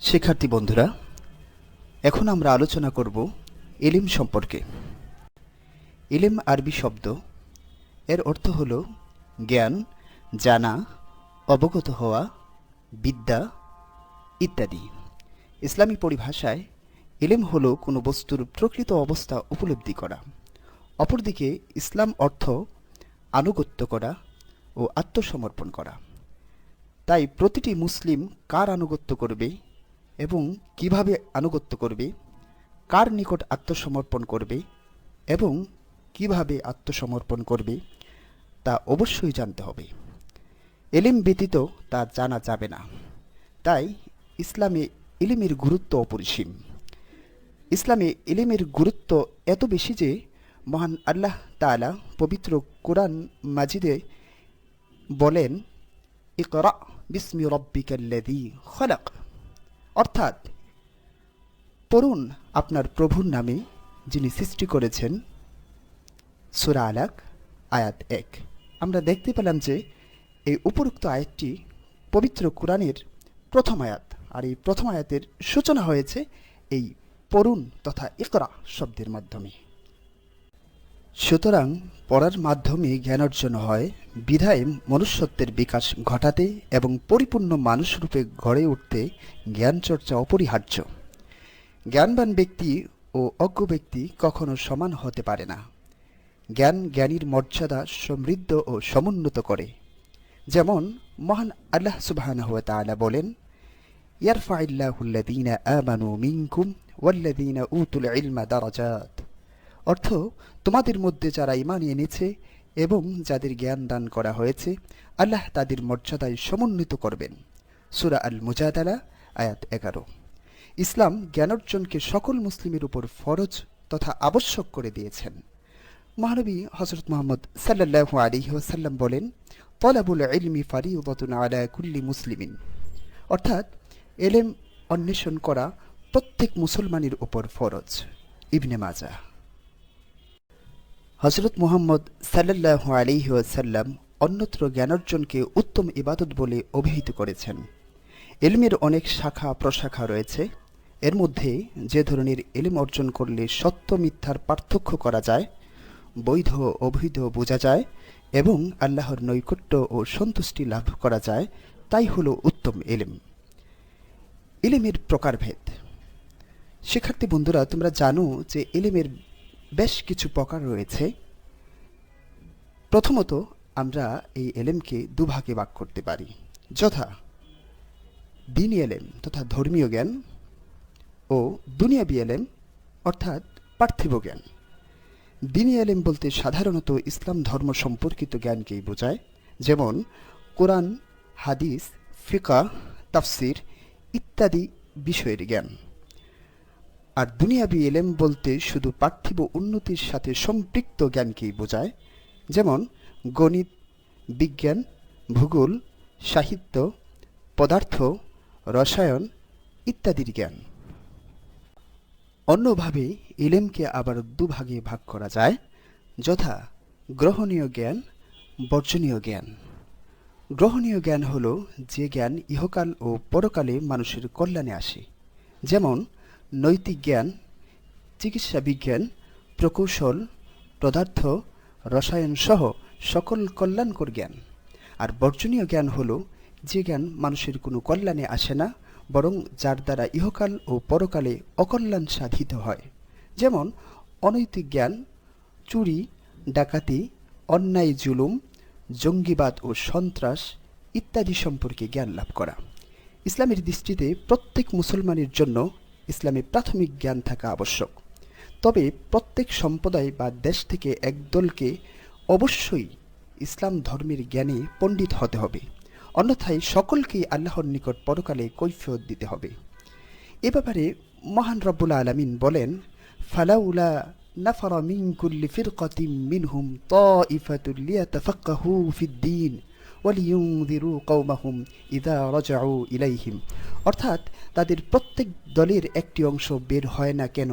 শিক্ষার্থী বন্ধুরা, এখন আমরা আলোচনা করব ইলম সম্পর্কে। ইলম আরবি শব্দ, এর অর্থ হল জ্ঞান, জানা, অবগত হওয়া, বিদ্যা ইত্যাদি। ইসলামী পরিভাষায় ইলম হল কোনো বস্তুর প্রকৃত অবস্থা উপলব্ধি করা। অপরদিকে ইসলাম অর্থ আনুগত্য করা ও আত্মসমর্পণ করা। তাই প্রতিটি মুসলিম কার আনুগত্য করবে এবং কিভাবে আনুগত্য করবে, কার নিকট আত্মসমর্পণ করবে এবং কিভাবে আত্মসমর্পণ করবে তা অবশ্যই জানতে হবে। ইলম ব্যতীত তা জানা যাবে না। তাই ইসলামে ইলমের গুরুত্ব অপরিসীম। ইসলামে ইলমের গুরুত্ব এত বেশি যে মহান আল্লাহ তাআলা পবিত্র কোরআন মাজিদে বলেন, ইকরা বিস্মি রব্বিকাল্লাযী খলাক, অর্থাৎ পড়ুন আপনার প্রভুর নামে যিনি সৃষ্টি করেছেন। সূরা আলাক আয়াত 1। আমরা দেখতে পেলাম যে এই উপরোক্ত আয়াতটি পবিত্র কোরআনের প্রথম আয়াত, আর এই প্রথম আয়াতের সূচনা হয়েছে এই পড়ুন তথা ইকরা শব্দের মাধ্যমে। সুতরাং পড়ার মাধ্যমে জ্ঞান অর্জন হয়, বিধায় মনুষ্যত্বের বিকাশ ঘটাতে এবং পরিপূর্ণ মানুষরূপে গড়ে উঠতে জ্ঞান চর্চা অপরিহার্য। জ্ঞানবান ব্যক্তি ও অজ্ঞ ব্যক্তি কখনো সমান হতে পারে না। জ্ঞান জ্ঞানীর মর্যাদা সমৃদ্ধ ও সমুন্নত করে। যেমন মহান আল্লাহ সুবহানাহু ওয়া তাআলা বলেন, ইয়ারফাইল্লাহুল্লাযীনা আমানু মিনকুম ওয়াল্লাযীনা উতুল ইলমা দারাজাত, অর্থ তোমাদের মধ্যে যারা ঈমান এনেছে এবং যাদের জ্ঞান দান করা হয়েছে, আল্লাহ তাদের মর্যাদায় সমুন্নীত করবেন। সূরা আল মুজাদালা আয়াত 11। ইসলাম জ্ঞানার্জনকে সকল মুসলিমের উপর ফরজ তথা আবশ্যক করে দিয়েছেন। মহানবী হযরত মুহাম্মদ সাল্লাল্লাহু আলাইহি ওয়াসাল্লাম বলেন, তলাবুল ইলমি ফারিদাতুন আলা কুল্লি মুসলিমিন, অর্থাৎ ইলম অন্বেষণ করা প্রত্যেক মুসলমানের উপর ফরজ। ইবনে মাজাহ। হযরত মুহাম্মদ সাল্লাল্লাহু আলাইহি ওয়াসাল্লাম অন্যত্র জ্ঞানার্জনকে উত্তম ইবাদত বলে অভিহিত করেছেন। ইলমের অনেক শাখা প্রশাখা রয়েছে। এর মধ্যে যে ধরনের ইলম অর্জন করলে সত্য মিথ্যার পার্থক্য করা যায়, বৈধ অবৈধ বোঝা যায় এবং আল্লাহর নৈকট্য ও সন্তুষ্টি লাভ করা যায়, তাই হলো উত্তম ইলম। ইলমের প্রকারভেদ। শিক্ষার্থী বন্ধুরা, তোমরা জানো যে ইলমের বেশ কিছু প্রকার রয়েছে। প্রথমত, আমরা এই ইলমকে দুভাগে ভাগ করতে পারি, যথা দ্বীনি ইলম তথা ধর্মীয় জ্ঞান ও দুনিয়াবি ইলম অর্থাৎ পার্থিব জ্ঞান। দ্বীনি ইলম বলতে সাধারণত ইসলাম ধর্ম সম্পর্কিত জ্ঞানকেই বোঝায়, যেমন কোরআন, হাদিস, ফিকহ, তাফসির ইত্যাদি বিষয়ের জ্ঞান। আর দুনিয়াবি ইলম বলতে শুধু পার্থিব উন্নতির সাথে সম্পৃক্ত জ্ঞানকেই বোঝায়, যেমন গণিত, বিজ্ঞান, ভূগোল, সাহিত্য, পদার্থ, রসায়ন ইত্যাদির জ্ঞান। অন্যভাবে ইলমকে আবার দুভাগে ভাগ করা যায়, যথা গ্রহণীয় জ্ঞান, বর্জনীয় জ্ঞান। গ্রহণীয় জ্ঞান হল যে জ্ঞান ইহকাল ও পরকালে মানুষের কল্যাণে আসে, যেমন নৈতিক জ্ঞান, চিকিৎসা বিজ্ঞান, প্রকৌশল, পদার্থ, রসায়ন সহ সকল কল্যাণকর জ্ঞান। আর বর্জনীয় জ্ঞান হল যে জ্ঞান মানুষের কোনো কল্যাণে আসে না, বরং যার দ্বারা ইহকাল ও পরকালে অকল্যাণ সাধিত হয়, যেমন অনৈতিক জ্ঞান, চুরি, ডাকাতি, অন্যায় জুলুম, জঙ্গিবাদ ও সন্ত্রাস ইত্যাদি সম্পর্কে জ্ঞান লাভ করা। ইসলামের দৃষ্টিতে প্রত্যেক মুসলমানের জন্য ইসলামে প্রাথমিক জ্ঞান থাকা আবশ্যক। তবে প্রত্যেক সম্প্রদায় বা দেশ থেকে একদলকে অবশ্যই ইসলাম ধর্মের জ্ঞানে পণ্ডিত হতে হবে, অন্যথায় সকলকেই আল্লাহর নিকট পরকালে কৈফিয়ত দিতে হবে। এ ব্যাপারে মহান রব্বুল আলামিন বলেন, ফালাউলা নাফারা মিন কুল্লি ফিরকাতিন মিনহুম তাইফাতুন লিয়াতাফাক্কাহু ফিদ-দীন ওয়ালিয়ুনযিরু কওমাহুম ইযা রাজাউ ইলাইহিম, অর্থাৎ তাদের প্রত্যেক দলের একটি অংশ বের হয় না কেন,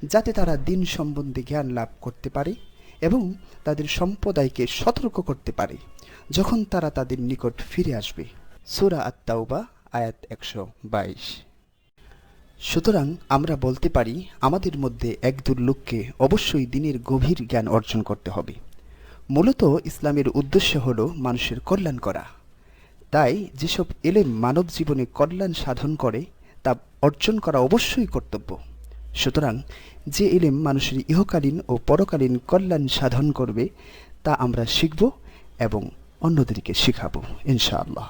যাতে তারা দ্বীন সম্বন্ধে জ্ঞান লাভ করতে পারে এবং তাদের সম্প্রদায়কে সতর্ক করতে পারে যখন তারা তাদের নিকট ফিরে আসবে। সূরা আত-তাওবা আয়াত 122। সুতরাং আমরা বলতে পারি আমাদের মধ্যে একদল লোককে অবশ্যই দ্বীনের গভীর জ্ঞান অর্জন করতে হবে। মূলত ইসলামের উদ্দেশ্য হল মানুষের কল্যাণ করা। তাই যেসব এলেম মানব জীবনে কল্যাণ সাধন করে তা অর্জন করা অবশ্যই কর্তব্য। সুতরাং যে এলেম মানুষের ইহকালীন ও পরকালীন কল্যাণ সাধন করবে তা আমরা শিখব এবং অন্যদেরকে শিখাবো ইনশাআল্লাহ।